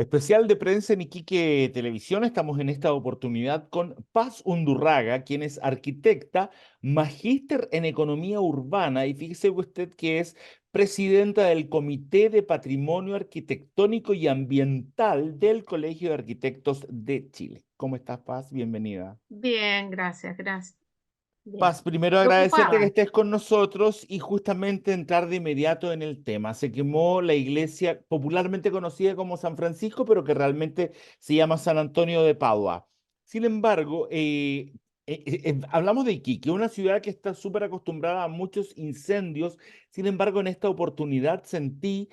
Especial de prensa en Iquique Televisión. Estamos en esta oportunidad con Paz Undurraga, quien es arquitecta, magíster en economía urbana y fíjese usted que es presidenta del Comité de Patrimonio Arquitectónico y Ambiental del Colegio de Arquitectos de Chile. ¿Cómo estás, Paz? Bienvenida. Bien, gracias, gracias. Bien. Paz, primero agradecerte que Preocupada. estés con nosotros y justamente entrar de inmediato en el tema. Se quemó la iglesia popularmente conocida como San Francisco, pero que realmente se llama San Antonio de Padua. Sin embargo, hablamos de Iquique, una ciudad que está súper acostumbrada a muchos incendios. Sin embargo, en esta oportunidad sentí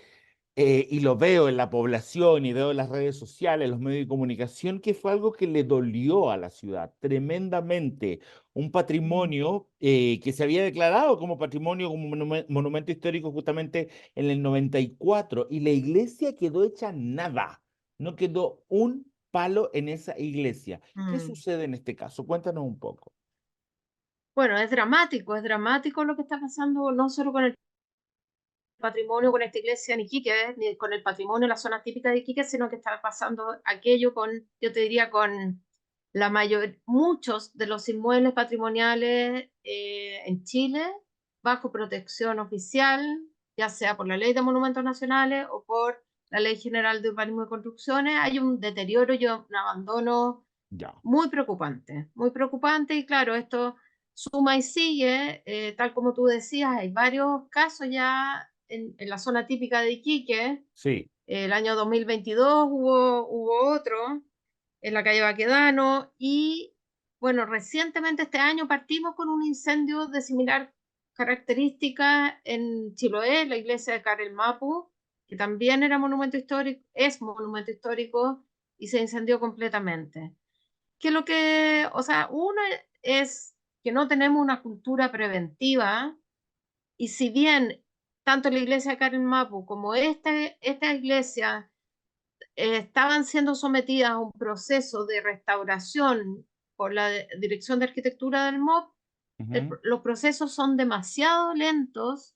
y lo veo en la población y veo en las redes sociales, en los medios de comunicación, que fue algo que le dolió a la ciudad tremendamente. Un Mm. patrimonio que se había declarado como patrimonio, como monumento histórico justamente en el 94, y la iglesia quedó hecha nada. No quedó un palo en esa iglesia. ¿Qué Mm. sucede en este caso? Cuéntanos un poco. Bueno, es dramático lo que está pasando, no solo con el patrimonio, con esta iglesia en Iquique, ni con el patrimonio de la zona típica de Iquique, sino que está pasando aquello con, yo te diría, con muchos de los inmuebles patrimoniales en Chile, bajo protección oficial, ya sea por la Ley de Monumentos Nacionales o por la Ley General de Urbanismo y Construcciones. Hay un deterioro y un abandono Ya. muy preocupante y claro, esto suma y sigue, tal como tú decías, hay varios casos ya en la zona típica de Iquique. Sí. El año 2022 hubo otro en la calle Baquedano y bueno, recientemente este año partimos con un incendio de similar característica en Chiloé, la iglesia de Carel Mapu, que también era monumento histórico, es monumento histórico y se incendió completamente. Que lo que, o sea, uno es que no tenemos una cultura preventiva y si bien tanto la iglesia de Karen Mapu como esta iglesia estaban siendo sometidas a un proceso de restauración por la Dirección de Arquitectura del MOP, Ujú. los procesos son demasiado lentos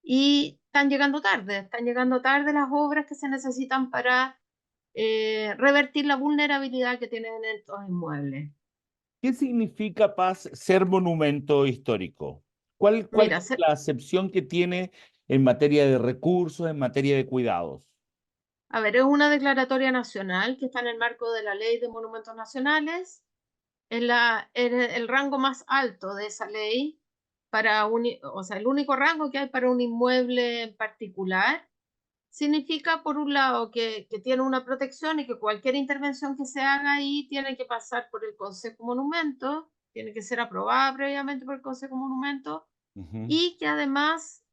y están llegando tarde las obras que se necesitan para revertir la vulnerabilidad que tienen estos inmuebles. ¿Qué significa Paz ser monumento histórico? ¿Cuál Mira, es la acepción que tiene en materia de recursos, en materia de cuidados? a ver, es una declaratoria nacional que está en el marco de la Ley de Monumentos Nacionales, en el rango más alto de esa ley, o sea, el único rango que hay para un inmueble en particular. Significa, por un lado, que tiene una protección y que cualquier intervención que se haga ahí tiene que pasar por el Consejo Monumento, tiene que ser aprobada previamente por el Consejo Monumento Ujú. y que además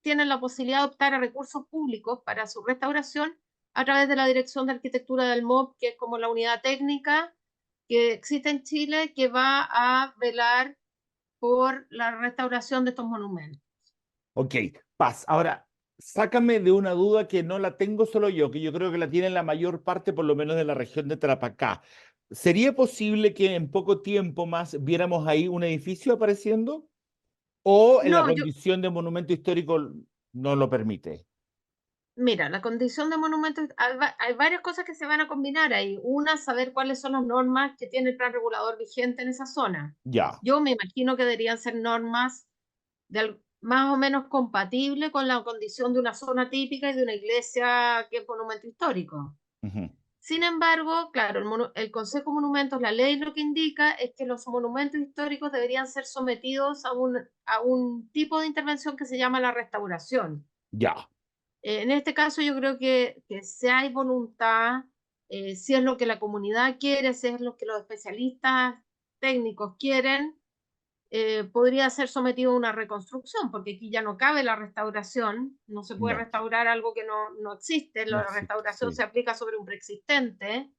tienen la posibilidad de optar a recursos públicos para su restauración a través de la Dirección de Arquitectura del MOB, que es como la unidad técnica que existe en Chile, que va a velar por la restauración de estos monumentos. Ok, Paz. Ahora, sácame de una duda que no la tengo solo yo, que yo creo que la tiene la mayor parte, por lo menos de la región de Tarapacá. ¿Sería posible que en poco tiempo más viéramos ahí un edificio apareciendo? ¿O en la No, condición de monumento histórico no lo permite? mira, la condición de monumento, hay varias cosas que se van a combinar ahí. Una, saber cuáles son las normas que tiene el plan regulador vigente en esa zona. Ya. Yo me imagino que deberían ser normas más o menos compatibles con la condición de una zona típica y de una iglesia que es monumento histórico. Ujú. Sin embargo, claro, el Consejo de Monumentos, la ley lo que indica es que los monumentos históricos deberían ser sometidos a un tipo de intervención que se llama la restauración. Ya. En este caso yo creo que si hay voluntad, si es lo que la comunidad quiere, si es lo que los especialistas técnicos quieren, podría ser sometido a una reconstrucción, porque aquí ya no cabe la restauración, no se puede No, restaurar algo que no existe, no la existe. restauración Sí. se aplica sobre un preexistente.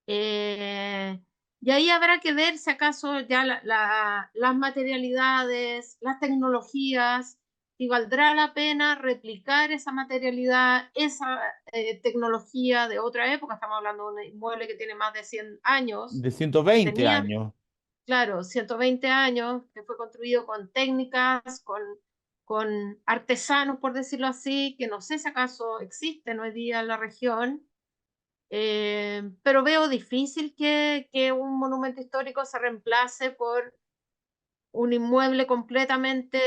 eh, y ahí habrá que ver si acaso ya las materialidades, las tecnologías, si valdrá la pena replicar esa materialidad, esa tecnología de otra época. Estamos hablando de un inmueble que tiene más de 100 años, De ciento que veinte tenía, años. claro, 120 años, que fue construido con técnicas, con artesanos, por decirlo así, que no sé si acaso existen hoy día en la región, pero veo difícil que un monumento histórico se reemplace por un inmueble completamente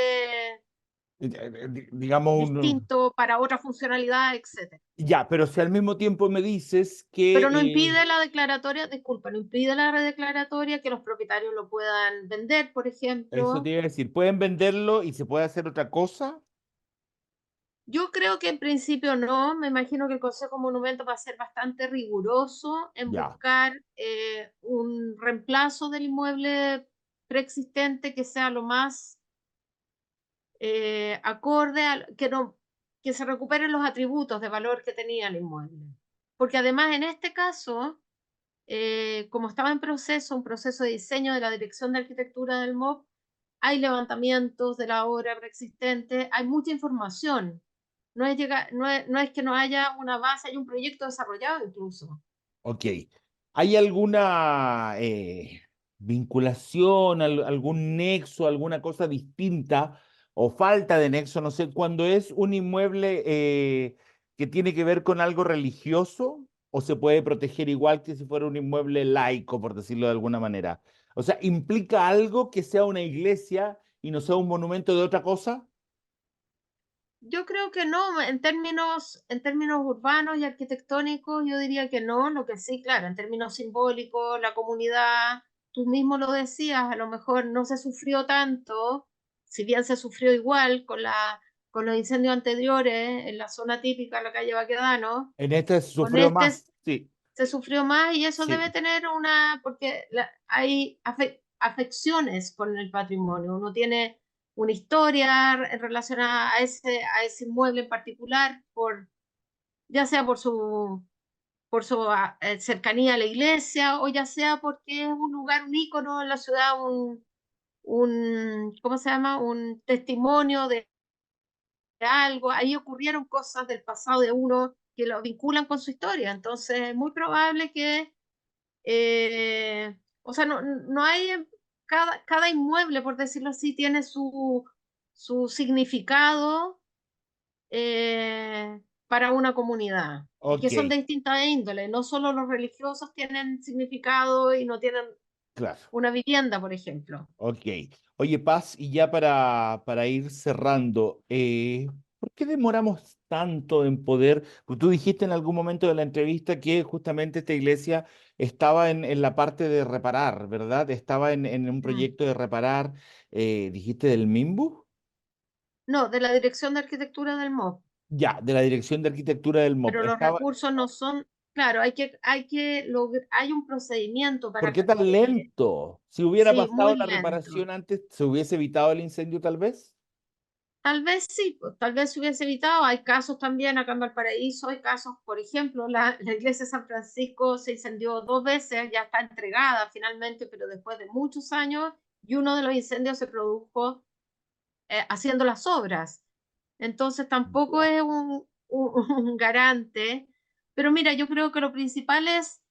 Digamos, distinto para otra funcionalidad, etcétera. ya, pero si al mismo tiempo me dices que Pero no impide la declaratoria, disculpa, no impide la declaratoria que los propietarios lo puedan vender, por eso te ejemplo. iba a decir, pueden venderlo y se puede hacer otra cosa, Yo creo que en principio no, me imagino que el Consejo Monumento va a ser bastante riguroso en ya, buscar un reemplazo del inmueble preexistente que sea lo más acorde a que no que se recuperen los atributos de valor que tenía el inmueble. Porque además en este caso, como estaba en proceso, un proceso de diseño de la Dirección de Arquitectura del MOP, hay levantamientos de la obra preexistente, hay mucha información. No es que no haya una base, hay un proyecto desarrollado incluso. ok. ¿Hay alguna vinculación, algún nexo, alguna cosa distinta o falta de nexo, no sé, cuando es un inmueble que tiene que ver con algo religioso o se puede proteger igual que si fuera un inmueble laico, por decirlo de alguna manera? O sea, ¿implica algo que sea una iglesia y no sea un monumento de otra cosa? Yo creo que no, en términos urbanos y arquitectónicos, yo diría que no, lo que sí, claro, en términos simbólicos, la comunidad, tú mismo lo decías, a lo mejor no se sufrió tanto, si bien se sufrió igual con los incendios anteriores en la zona típica, la calle Baquedano, En este se con sufrió este más, sí, se sufrió más y eso debe sí. tener porque hay afecciones con el patrimonio. Uno tiene una historia relacionada a ese inmueble en particular, ya sea por su cercanía a la iglesia o ya sea porque es un lugar, un ícono en la ciudad, ¿cómo se llama? Un testimonio de algo. Ahí ocurrieron cosas del pasado de uno que lo vinculan con su historia. Entonces, es muy probable que o sea, no hay, cada inmueble, por decirlo así, tiene su significado para una comunidad y que Ok, son de distintas índoles. No solo los religiosos tienen significado y no tienen claro. una vivienda, por ejemplo. Ok. Oye, Paz, y ya para ir cerrando, ¿por qué demoramos tanto en poder? Pues tú dijiste en algún momento de la entrevista que justamente esta iglesia estaba en la parte de reparar, ¿verdad? Estaba en un Mm. proyecto de reparar, dijiste del MIMBU, No, de la Dirección de Arquitectura del MOP, ya, de la Dirección de Arquitectura del MOP. pero los Estaba, recursos no son, claro, hay un procedimiento ¿por para, qué tan lento? Si hubiera sí, muy pasado la lento. reparación antes, ¿se hubiese evitado el incendio tal vez? Tal vez sí, pues, tal vez se hubiese evitado. Hay casos también acá en Valparaíso, hay casos, por ejemplo, la iglesia de San Francisco se incendió dos veces, ya está entregada finalmente, pero después de muchos años, y uno de los incendios se produjo haciendo las obras. Entonces tampoco Ya. es un garante. Pero mira, yo creo que lo principal es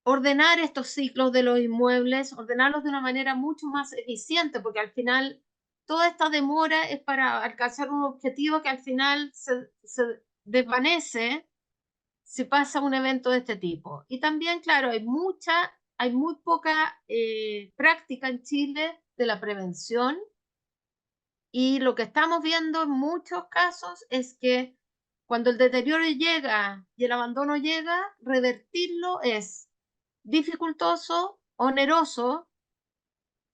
ordenar estos ciclos de los inmuebles, ordenarlos de una manera mucho más eficiente, porque al final toda esta demora es para alcanzar un objetivo que al final se desvanece si pasa un evento de este tipo. Y también, claro, hay muy poca práctica en Chile de la prevención y lo que estamos viendo en muchos casos es que cuando el deterioro llega y el abandono llega, revertirlo es dificultoso, oneroso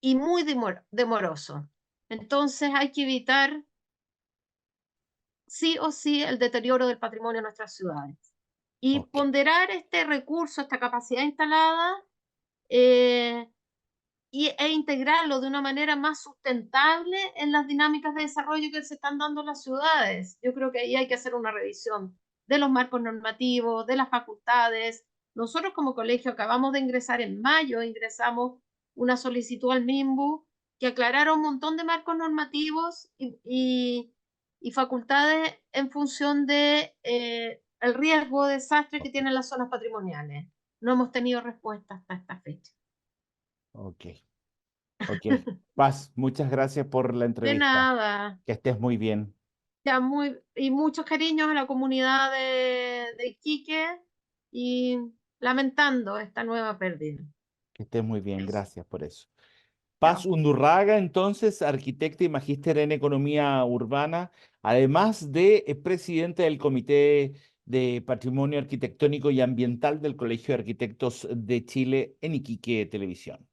y muy demoroso. Entonces hay que evitar sí o sí el deterioro del patrimonio de nuestras ciudades y Ok. ponderar este recurso, esta capacidad instalada eh, e integrarlo de una manera más sustentable en las dinámicas de desarrollo que se están dando en las ciudades. Yo creo que ahí hay que hacer una revisión de los marcos normativos, de las facultades. Nosotros como colegio acabamos de ingresar en mayo, ingresamos una solicitud al MIMBU que aclarara un montón de marcos normativos y facultades en función de el riesgo de desastre que Ok. tienen las zonas patrimoniales. No hemos tenido respuesta hasta esta fecha. Ok. Ok. Paz, muchas gracias por la De entrevista. nada. Que estés muy bien. Ya y muchos cariños a la comunidad de Iquique y lamentando esta nueva pérdida. Que estés muy bien. Eso. Gracias por eso. Paz Chao. Undurraga, entonces, arquitecta y magíster en economía urbana, además de presidente del Comité de Patrimonio Arquitectónico y Ambiental del Colegio de Arquitectos de Chile en Iquique Televisión.